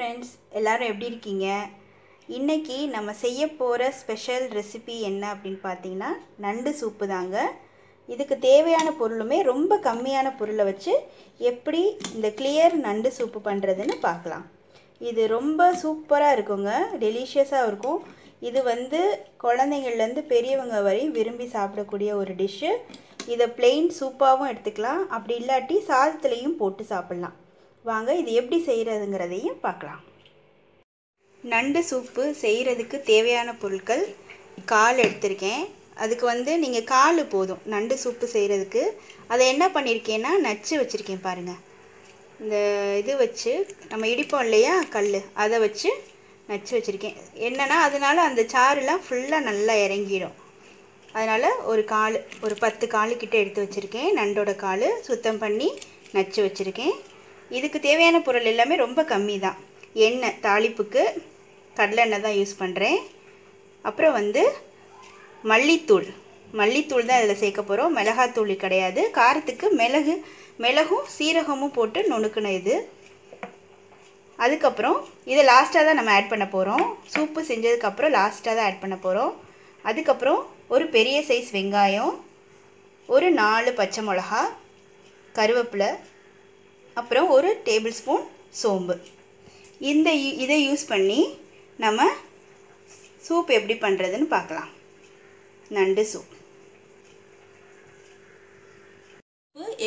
friends, எல்லாரும் எப்படி இருக்கீங்க? இன்னைக்கு நம்ம செய்ய போற ஸ்பெஷல் ரெசிபி என்ன அப்படினு பாத்தீங்கன்னா நண்டு சூப் தாங்க. இதுக்கு தேவையான பொருளுமே ரொம்ப கம்மியான பொருளை வச்சு எப்படி இந்த கிளியர் நண்டு சூப் பண்றதுன்னு பார்க்கலாம். இது ரொம்ப சூப்பரா இருக்குங்க, டெலிஷியஸா இருக்கும். இது குழந்தைங்கள்ல இருந்து பெரியவங்க வரை விரும்பி சாப்பிடக்கூடிய ஒரு டிஷ். இதை plain சூப்பாவும் எடுத்துக்கலாம், அப்படி இல்லாட்டி சாதத்துலயும் போட்டு சாப்பிடலாம். வாங்க இது எப்படி செய்யறதுங்கறதையும் பார்க்கலாம். நண்டு சூப்பு செய்யறதுக்கு தேவையான பொருட்கள் கால் எடுத்துர்க்கேன். அதுக்கு நீங்க கால் போதும் நண்டு சூப்பு செய்யறதுக்கு. அதை என்ன பண்ணிருக்கேன்னா நச்சு வச்சிருக்கேன் பாருங்க. இந்த இது வச்சு நம்ம இடிப்போம் இல்லையா கல், அதை வச்சு நச்சு வச்சிருக்கேன். என்னன்னா அதனால அந்த சாறுலாம் ஃபுல்லா நல்லா இறங்கிடும். அதனால ஒரு 10 கால் கிட்ட எடுத்து வச்சிருக்கேன். நண்டோட கால் சுத்தம் பண்ணி நச்சு வச்சிருக்கேன். இதுக்கு தேவையான பொருள் எல்லாமே ரொம்ப கம்மி தான். எண்ணெய், தாளிப்புக்கு கடலை எண்ணெய் தான் யூஸ் பண்ணுறேன். அப்புறம் மல்லித்தூள் தான் இதில் சேர்க்க போகிறோம், மிளகாத்தூள் கிடையாது. காரத்துக்கு மிளகும் சீரகமும் போட்டு நுணுக்குன இது. அதுக்கப்புறம் இதை லாஸ்ட்டாக தான் நம்ம ஆட் பண்ண போகிறோம். சூப்பு செஞ்சதுக்கப்புறம் லாஸ்ட்டாக தான் ஆட் பண்ண போகிறோம். அதுக்கப்புறம் ஒரு பெரிய சைஸ் வெங்காயம், ஒரு 4 பச்சை மிளகா, கருவேப்பிலை, அப்புறம் ஒரு டேபிள் ஸ்பூன் சோம்பு. இதை யூஸ் பண்ணி நம்ம சூப் எப்படி பண்ணுறதுன்னு பார்க்கலாம். நண்டு சூப்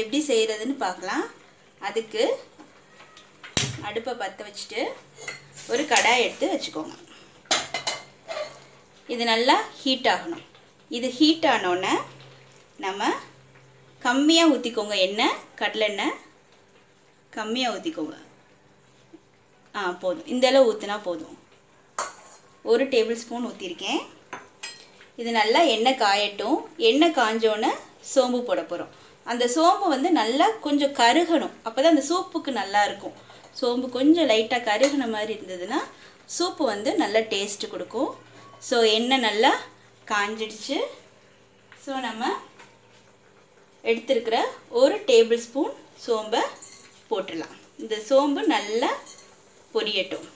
எப்படி செய்கிறதுன்னு பார்க்கலாம். அதுக்கு அடுப்பை பற்ற வச்சுட்டு ஒரு கடாய் எடுத்து வச்சுக்கோங்க. இது நல்லா ஹீட் ஆகணும். இது ஹீட் ஆனோடனே நம்ம கம்மியாக ஊற்றிக்கோங்க. எண்ணெய், கடலெண்ணெய் கம்மியாக ஊற்றிக்கோங்க. போதும், இந்தளவு ஊற்றினா போதும். 1 டேபிள் ஸ்பூன் ஊற்றிருக்கேன். இது நல்லா எண்ணெய் காயட்டும். எண்ணெய் காஞ்சோன்னே சோம்பு போட போகிறோம். அந்த சோம்பு நல்லா கொஞ்சம் கருகணும், அப்போ தான் அந்த சூப்புக்கு நல்லா இருக்கும். சோம்பு கொஞ்சம் லைட்டாக கருகின மாதிரி இருந்ததுன்னா சூப்பு நல்லா டேஸ்ட்டு கொடுக்கும். ஸோ எண்ணெய் நல்லா காஞ்சிடுச்சு. ஸோ நம்ம எடுத்துருக்கிற 1 டேபிள் ஸ்பூன் சோம்பை போட்டுடலாம். இந்த சோம்பு நல்லா பொரியட்டும்.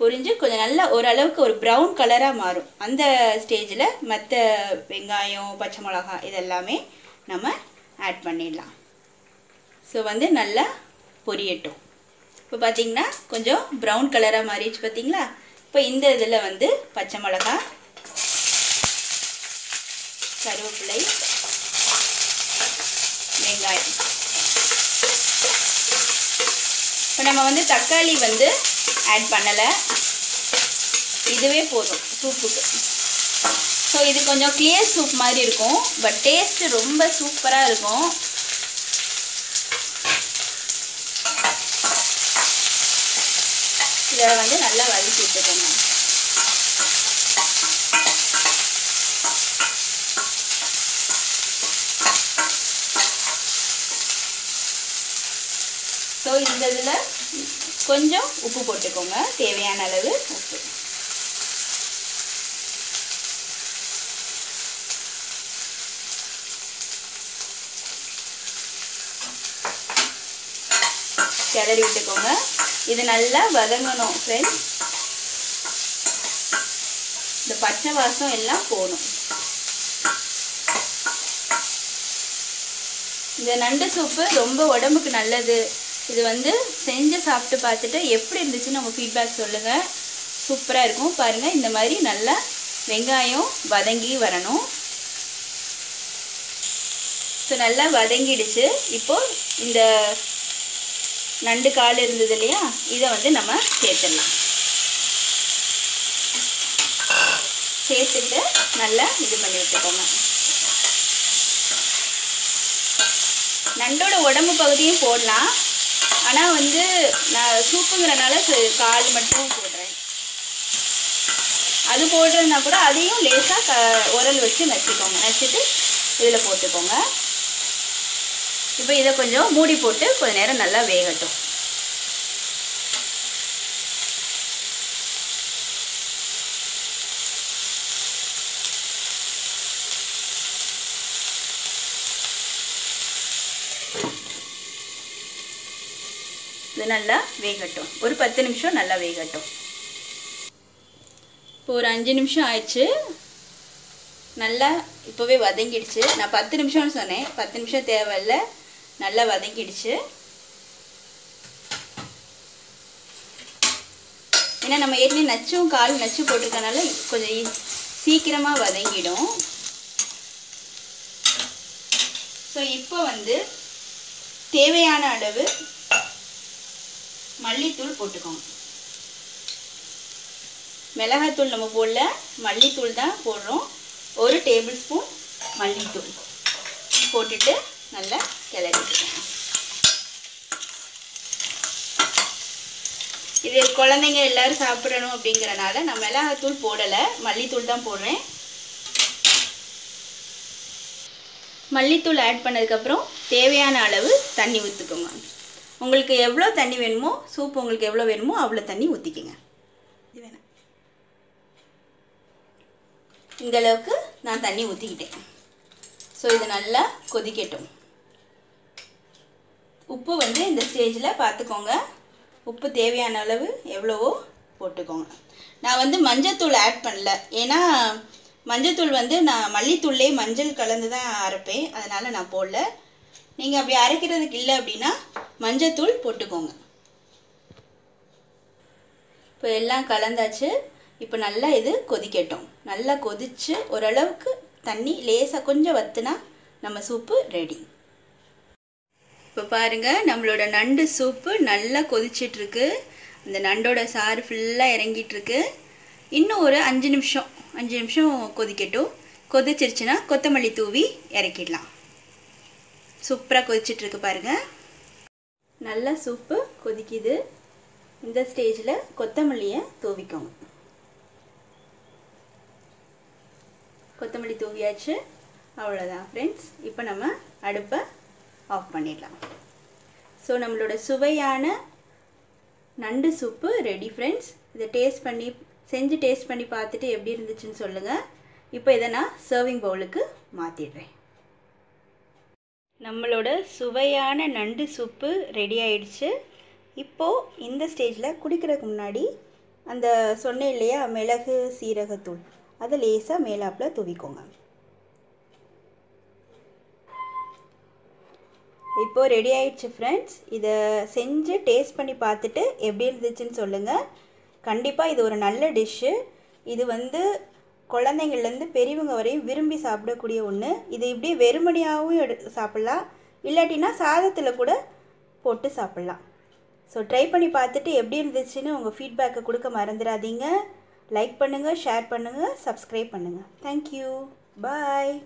பொரிஞ்சு கொஞ்சம் நல்லா ஓரளவுக்கு ஒரு ப்ரௌன் கலராக மாறும். அந்த ஸ்டேஜில் மற்ற வெங்காயம், பச்சை மிளகா இதெல்லாமே நம்ம ஆட் பண்ணிடலாம். ஸோ நல்லா பொரியட்டும். இப்போ பார்த்திங்கன்னா கொஞ்சம் ப்ரௌன் கலராக மாறிடுச்சு பார்த்திங்களா. இப்போ இந்த இதில் பச்சை மிளகா, கருவேப்பிலை, வெங்காயம். இப்போ நம்ம தக்காளி ஆட் பண்ணலை, இதுவே போதும் சூப்புக்கு. ஸோ இது கொஞ்சம் கிளியர் சூப் மாதிரி இருக்கும், பட் டேஸ்ட்டு ரொம்ப சூப்பராக இருக்கும். இதை நல்லா வதக்கி விட்டுக்கோங்க. ஸோ இந்த இதில் கொஞ்சம் உப்பு போட்டுக்கோங்க, தேவையான அளவு உப்பு. கிளறி விட்டுக்கோங்க. இது நல்லா வதங்கணும் ஃப்ரெண்ட்ஸ். இந்த பச்சை வாசம் எல்லாம் போகணும். இந்த நண்டு சூப்பு ரொம்ப உடம்புக்கு நல்லது. இது செஞ்சு சாப்பிட்டு பார்த்துட்டு எப்படி இருந்துச்சுன்னு நம்ம ஃபீட்பேக் சொல்லுங்கள். சூப்பராக இருக்கும். பாருங்கள், இந்த மாதிரி நல்லா வெங்காயம் வதங்கி வரணும். ஸோ நல்லா வதங்கிடுச்சு. இப்போது இந்த நண்டு கால் இருந்தது இல்லையா, இதை நம்ம சேர்த்துடலாம். சேர்த்துட்டு நல்லா இது பண்ணி விட்டுக்கோங்க. நண்டோட உடம்பு பகுதியும் போடலாம், ஆனால் நான் சூப்புங்கிறனால கால் மட்டும் போடுறேன். அது போடுறதுனா கூட அதையும் லேசாக உரல் வச்சு நச்சுக்கோங்க. நச்சுட்டு இதில் போட்டுக்கோங்க. இப்போ இதை கொஞ்சம் மூடி போட்டு கொஞ்சம் நேரம் நல்லா வேகட்டும். இது நல்லா வேகட்டும். ஒரு 10 நிமிஷம் நல்லா வேகட்டும். இப்போ ஒரு 5 நிமிஷம் ஆயிடுச்சு. நல்லா இப்போவே வதங்கிடுச்சு. நான் 10 நிமிஷம்னு சொன்னேன், 10 நிமிஷம் தேவையில்லை, நல்லா வதங்கிடுச்சு. ஏன்னா நம்ம ஏற்கனவே நச்சும் கால் நச்சு போட்டிருக்கனால கொஞ்சம் சீக்கிரமாக வதங்கிடும். ஸோ இப்போ வந்து தேவையான அளவு மல்லித்தூள் போட்டுக்கோங்க. மிளகாய்த்தூள் நம்ம போடல, மல்லித்தூள் தான் போடுறோம். 1 டேபிள் ஸ்பூன் மல்லித்தூள் போட்டுட்டு நல்லா கிளறிட்டுருக்கோம். இது குழந்தைங்க எல்லோரும் சாப்பிடணும் அப்படிங்கிறனால நான் மிளகாய்த்தூள் போடலை, மல்லித்தூள் தான் போடுறேன். மல்லித்தூள் ஆட் பண்ணதுக்கப்புறம் தேவையான அளவு தண்ணி ஊற்றிக்கோங்க. உங்களுக்கு எவ்வளோ தண்ணி வேணுமோ, சூப் உங்களுக்கு எவ்வளோ வேணுமோ அவ்வளோ தண்ணி ஊற்றிக்கோங்க. இது வேணாம், இந்த அளவுக்கு நான் தண்ணி ஊற்றிக்கிட்டேன். ஸோ இது நல்லா கொதிக்கட்டும். உப்பு வந்து இந்த ஸ்டேஜில் பார்த்துக்கோங்க. உப்பு தேவையான அளவு எவ்வளவோ போட்டுக்கோங்க. நான் வந்து மஞ்சத்தூள் ஆட் பண்ணல, ஏன்னா மஞ்சத்தூள் வந்து நான் மல்லித்தூள்லேயே மஞ்சள் கலந்து தான் அரைப்பேன், அதனால் நான் போடல. நீங்கள் அப்படி அரைக்கிறதுக்கு இல்லை அப்படின்னா மஞ்சத்தூள் போட்டுக்கோங்க. இப்போ எல்லாம் கலந்தாச்சு. இப்போ நல்லா இது கொதிக்கட்டும். நல்லா கொதித்து ஓரளவுக்கு தண்ணி லேசாக கொஞ்சம் வற்றுனா நம்ம சூப்பு ரெடி. இப்போ பாருங்கள், நம்மளோட நண்டு சூப்பு நல்லா கொதிச்சிட்ருக்கு. அந்த நண்டோட சாறு ஃபுல்லாக இறங்கிட்டுருக்கு. இன்னும் ஒரு 5 நிமிஷம் கொதிக்கட்டும். கொதிச்சிருச்சுன்னா கொத்தமல்லி தூவி இறக்கிடலாம். சூப்பராக கொதிச்சிட்ருக்கு பாருங்கள். நல்லா சூப்பு கொதிக்குது. இந்த ஸ்டேஜில் கொத்தமல்லியை தூவிக்கோங்க. கொத்தமல்லி தூவியாச்சு. அவ்வளோதான் ஃப்ரெண்ட்ஸ். இப்போ நம்ம அடுப்பை ஆஃப் பண்ணிடலாம். ஸோ நம்மளோட சுவையான நண்டு சூப்பு ரெடி ஃப்ரெண்ட்ஸ். இதை செஞ்சு டேஸ்ட் பண்ணி பார்த்துட்டு எப்படி இருந்துச்சுன்னு சொல்லுங்கள். இப்போ இதை நான் சர்விங் பவுலுக்கு மாற்றிடுறேன். நம்மளோட சுவையான நண்டு சூப்பு ரெடி ஆயிடுச்சு. இப்போது இந்த ஸ்டேஜில் குடிக்கிறதுக்கு முன்னாடி அந்த சொன்னேன் இல்லையா, மிளகு சீரகத்தூள், அதை லேசாக மேலாப்பில் தூவிக்கோங்க. இப்போது ரெடி ஆயிடுச்சு ஃப்ரெண்ட்ஸ். இதை செஞ்சு டேஸ்ட் பண்ணி பார்த்துட்டு எப்படி இருந்துச்சுன்னு சொல்லுங்கள். கண்டிப்பாக இது ஒரு நல்ல டிஷ்ஷு. இது வந்து குழந்தைங்கள்லேருந்து பெரியவங்க வரையும் விரும்பி சாப்பிடக்கூடிய ஒன்று. இது இப்படி வெறுமனையாகவும் சாப்பிட்லாம், இல்லாட்டினா சாதத்தில் கூட போட்டு சாப்பிட்லாம். ஸோ ட்ரை பண்ணி பார்த்துட்டு எப்படி இருந்துச்சுன்னு உங்கள் ஃபீட்பேக்கை கொடுக்க மறந்துடாதீங்க. லைக் பண்ணுங்கள், ஷேர் பண்ணுங்கள், சப்ஸ்கிரைப் பண்ணுங்கள். தேங்க்யூ, பாய்.